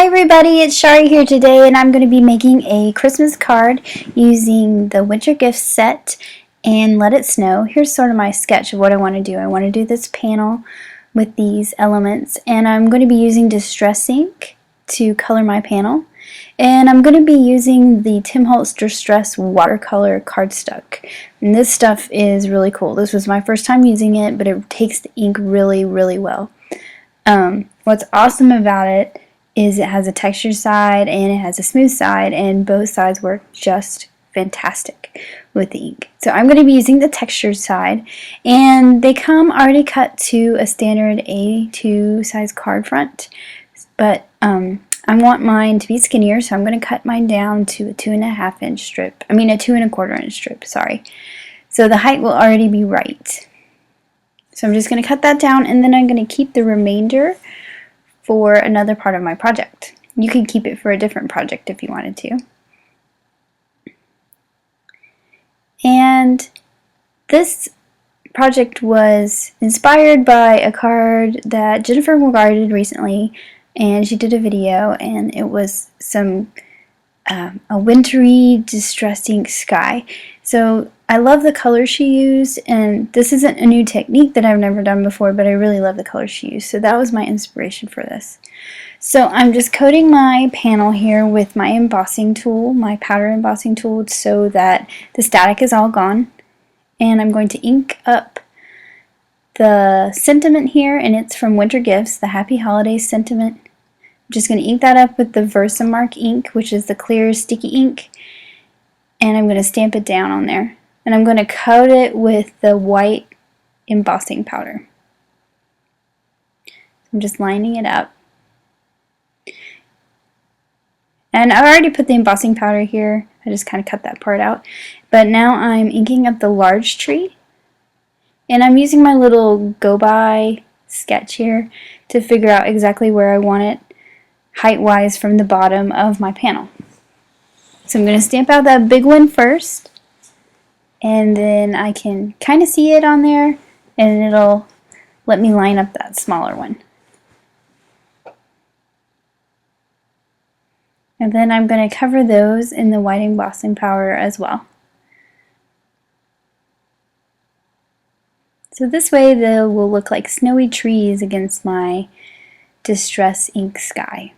Hi everybody, it's Chari here today, and I'm going to be making a Christmas card using the winter gift set and Let It Snow. Here's sort of my sketch of what I want to do. I want to do this panel with these elements, and I'm going to be using Distress ink to color my panel. And I'm going to be using the Tim Holtz Distress watercolor cardstock. And this stuff is really cool. This was my first time using it, but it takes the ink really, really well. What's awesome about it is it has a textured side and it has a smooth side, and both sides work just fantastic with the ink. So I'm going to be using the textured side, and they come already cut to a standard A2 size card front, but I want mine to be skinnier, so I'm going to cut mine down to a 2.5 inch strip. I mean a 2 1/4 inch strip, sorry. So the height will already be right. So I'm just going to cut that down, and then I'm going to keep the remainder for another part of my project. You could keep it for a different project if you wanted to. And this project was inspired by a card that Jennifer regarded recently, and she did a video, and it was a wintry, distressing sky. So I love the colors she used, and this isn't a new technique that I've never done before, but I really love the colors she used. So that was my inspiration for this. So I'm just coating my panel here with my embossing tool, my powder embossing tool, so that the static is all gone. And I'm going to ink up the sentiment here, and it's from Winter Gifts, the Happy Holidays sentiment. I'm just going to ink that up with the Versamark ink, which is the clear sticky ink, and I'm going to stamp it down on there. And I'm going to coat it with the white embossing powder. I'm just lining it up. And I've already put the embossing powder here. I just kind of cut that part out. But now I'm inking up the large tree. And I'm using my little go-by sketch here to figure out exactly where I want it height-wise from the bottom of my panel. So I'm going to stamp out that big one first, and then I can kind of see it on there, and it'll let me line up that smaller one. And then I'm going to cover those in the white embossing powder as well. So this way they will look like snowy trees against my Distress ink sky.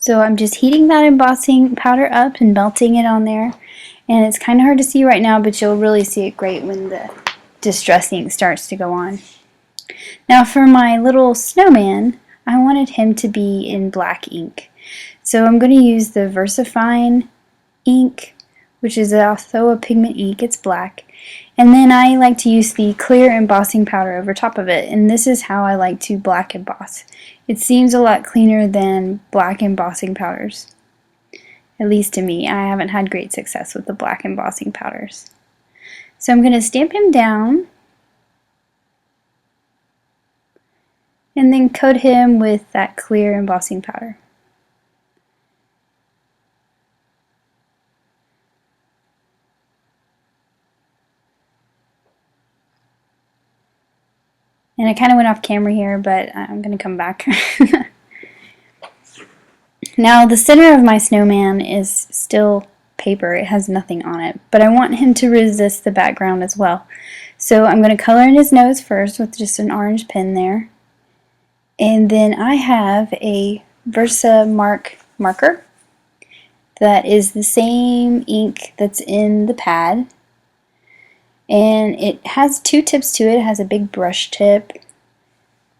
So I'm just heating that embossing powder up and melting it on there. And it's kind of hard to see right now, but you'll really see it great when the Distress ink starts to go on. Now for my little snowman, I wanted him to be in black ink. So I'm going to use the VersaFine ink, which is also a pigment ink. It's black. And then I like to use the clear embossing powder over top of it, and this is how I like to black emboss. It seems a lot cleaner than black embossing powders. At least to me. I haven't had great success with the black embossing powders. So I'm going to stamp him down and then coat him with that clear embossing powder. And I kind of went off camera here, but I'm going to come back. Now the center of my snowman is still paper. It has nothing on it, but I want him to resist the background as well. So I'm going to color in his nose first with just an orange pen there. And then I have a Versamark marker that is the same ink that's in the pad. And it has two tips to it. It has a big brush tip,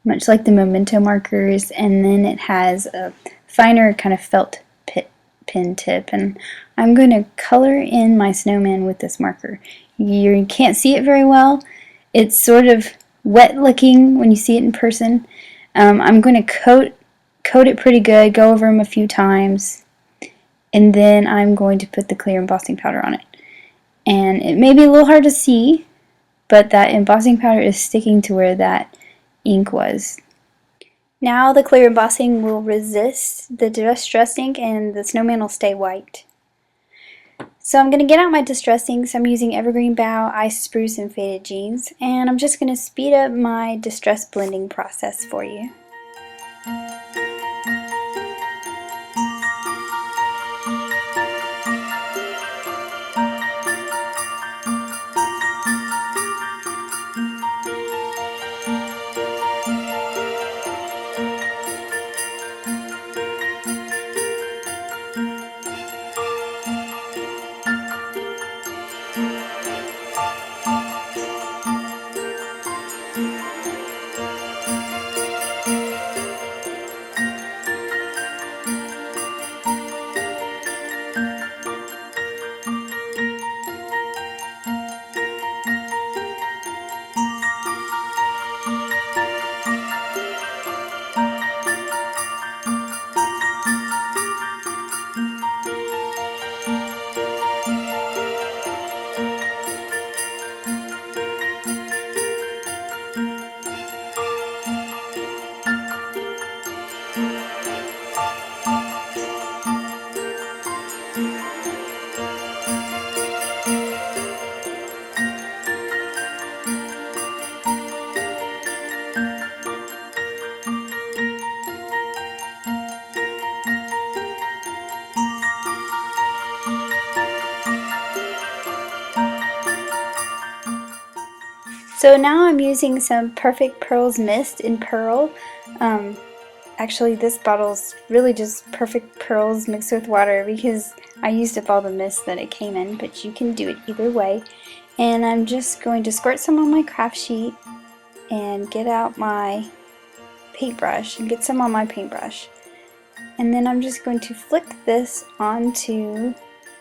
much like the Memento markers, and then it has a finer kind of felt pin tip. And I'm going to color in my snowman with this marker. You can't see it very well. It's sort of wet looking when you see it in person. I'm going to coat it pretty good, go over them a few times, and then I'm going to put the clear embossing powder on it. And it may be a little hard to see, but that embossing powder is sticking to where that ink was. Now the clear embossing will resist the distress ink, and the snowman will stay white. So I'm going to get out my distress inks. I'm using Evergreen Bough, Ice Spruce, and Faded Jeans, and I'm just going to speed up my distress blending process for you. So now I'm using some Perfect Pearls Mist in Pearl. Actually, this bottle's really just Perfect Pearls mixed with water because I used up all the mist that it came in, but you can do it either way. And I'm just going to squirt some on my craft sheet and get out my paintbrush and get some on my paintbrush. And then I'm just going to flick this onto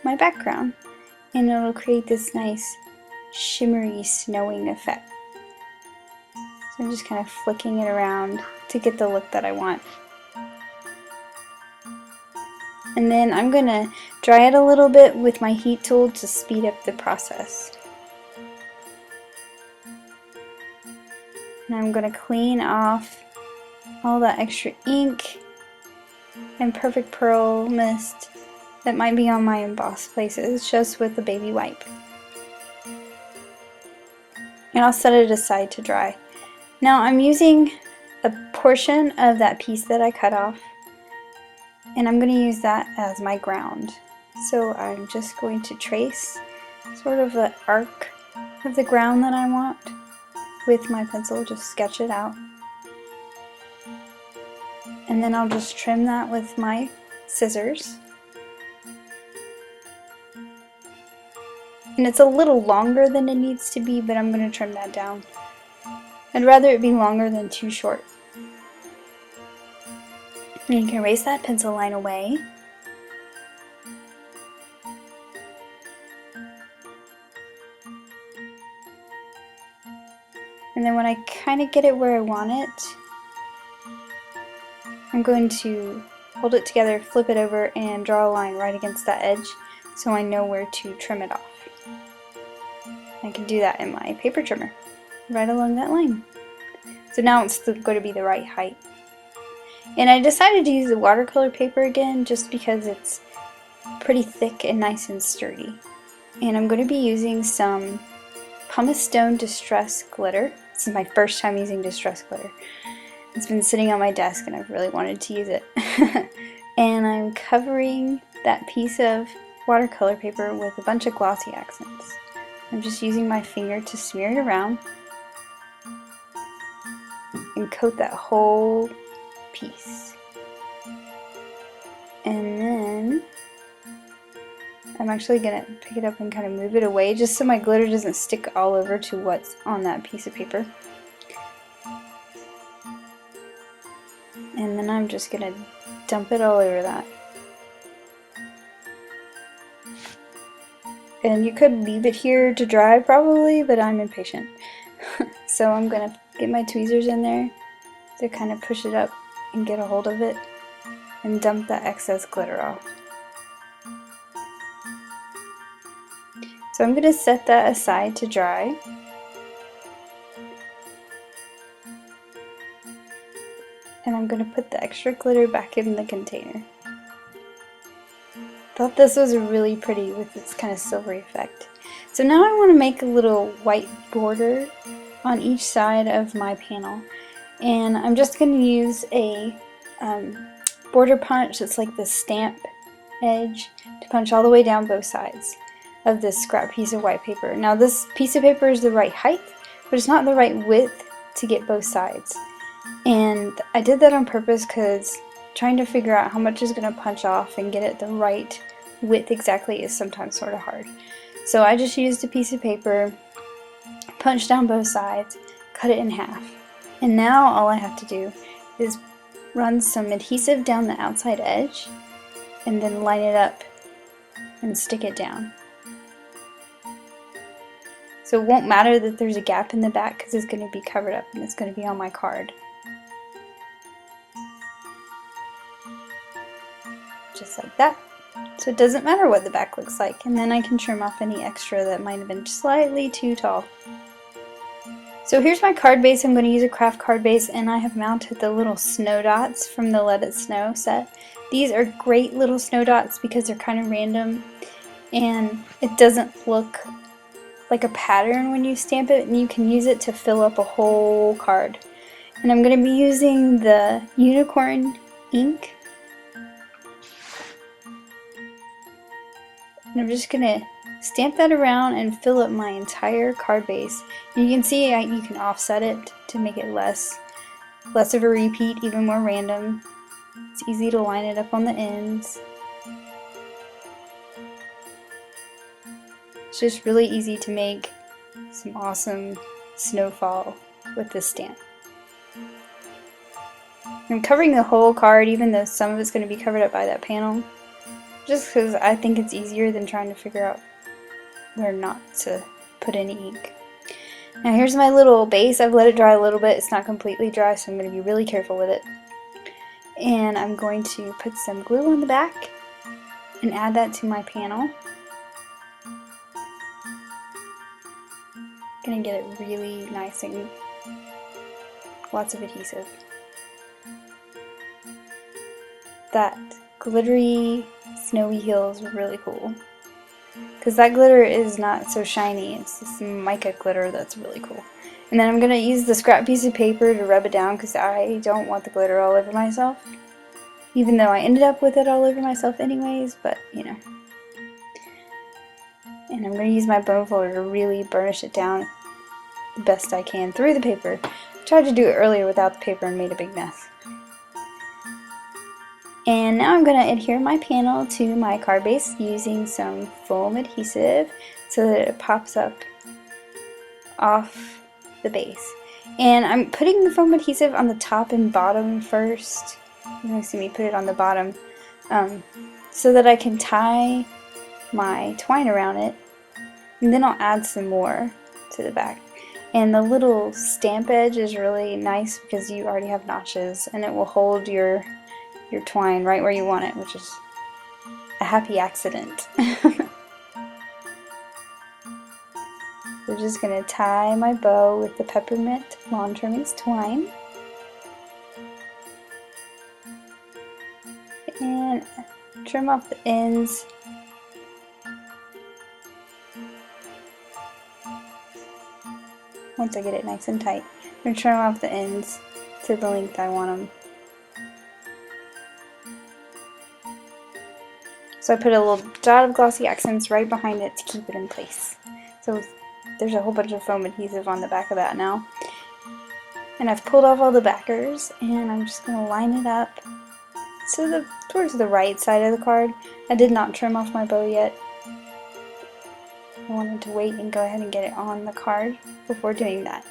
my background, and it'll create this nice shimmery snowing effect. So I'm just kind of flicking it around to get the look that I want. And then I'm going to dry it a little bit with my heat tool to speed up the process. And I'm going to clean off all that extra ink and Perfect Pearl Mist that might be on my embossed places just with a baby wipe. And I'll set it aside to dry. Now I'm using a portion of that piece that I cut off, and I'm going to use that as my ground. So I'm just going to trace sort of the arc of the ground that I want with my pencil, just sketch it out. And then I'll just trim that with my scissors. And it's a little longer than it needs to be, but I'm going to trim that down. I'd rather it be longer than too short. And you can erase that pencil line away. And then when I kind of get it where I want it, I'm going to hold it together, flip it over, and draw a line right against that edge so I know where to trim it off. I can do that in my paper trimmer, right along that line. So now it's going to be the right height. And I decided to use the watercolor paper again just because it's pretty thick and nice and sturdy. And I'm going to be using some Pumice Stone Distress Glitter. This is my first time using Distress Glitter. It's been sitting on my desk and I've really wanted to use it. And I'm covering that piece of watercolor paper with a bunch of glossy accents. I'm just using my finger to smear it around and coat that whole piece. And then I'm actually going to pick it up and kind of move it away just so my glitter doesn't stick all over to what's on that piece of paper. And then I'm just going to dump it all over that. And you could leave it here to dry probably, but I'm impatient. So I'm going to get my tweezers in there to kind of push it up and get a hold of it and dump that excess glitter off. So I'm going to set that aside to dry. And I'm going to put the extra glitter back in the container. thought this was really pretty with its kind of silvery effect. So now I want to make a little white border on each side of my panel. And I'm just going to use a border punch that's like the stamp edge to punch all the way down both sides of this scrap piece of white paper. Now this piece of paper is the right height, but it's not the right width to get both sides. And I did that on purpose because trying to figure out how much is going to punch off and get it the right width exactly is sometimes sort of hard. So I just used a piece of paper, punched down both sides, cut it in half. And now all I have to do is run some adhesive down the outside edge and then line it up and stick it down. So it won't matter that there's a gap in the back because it's going to be covered up and it's going to be on my card. Just like that. So it doesn't matter what the back looks like, and then I can trim off any extra that might have been slightly too tall. So here's my card base. I'm going to use a craft card base, and I have mounted the little snow dots from the Let It Snow set. These are great little snow dots because they're kind of random and it doesn't look like a pattern when you stamp it, and you can use it to fill up a whole card. And I'm going to be using the unicorn ink. And I'm just going to stamp that around and fill up my entire card base. And you can see you can offset it to make it less of a repeat, even more random. It's easy to line it up on the ends. It's just really easy to make some awesome snowfall with this stamp. I'm covering the whole card, even though some of it's going to be covered up by that panel, just because I think it's easier than trying to figure out where not to put any ink. Now here's my little base. I've let it dry a little bit. It's not completely dry, so I'm going to be really careful with it. And I'm going to put some glue on the back and add that to my panel. Gonna get it really nice and lots of adhesive. That glittery snowy hill is really cool because that glitter is not so shiny. It's this mica glitter that's really cool. And then I'm gonna use the scrap piece of paper to rub it down because I don't want the glitter all over myself, even though I ended up with it all over myself anyways, but you know. And I'm going to use my bone folder to really burnish it down the best I can through the paper. I tried to do it earlier without the paper and made a big mess. And now I'm going to adhere my panel to my card base using some foam adhesive so that it pops up off the base. And I'm putting the foam adhesive on the top and bottom first. You're going to see me put it on the bottom so that I can tie my twine around it, and then I'll add some more to the back. And the little stamp edge is really nice because you already have notches and it will hold your twine right where you want it, which is a happy accident. We're just going to tie my bow with the Peppermint Lawn Trimmings twine. And trim off the ends. Once I get it nice and tight, I'm going to trim off the ends to the length I want them. So I put a little dot of glossy accents right behind it to keep it in place. So there's a whole bunch of foam adhesive on the back of that now. And I've pulled off all the backers, and I'm just going to line it up towards the right side of the card. I did not trim off my bow yet. I wanted to wait and go ahead and get it on the card before doing that.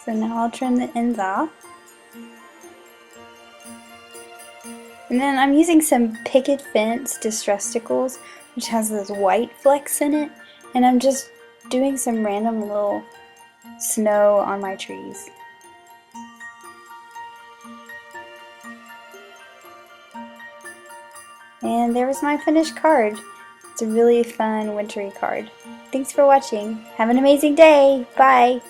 So now I'll trim the ends off. And then I'm using some Picket Fence Distress Stickles, which has those white flecks in it, and I'm just doing some random little snow on my trees. And there was my finished card. It's a really fun wintry card. Thanks for watching. Have an amazing day. Bye.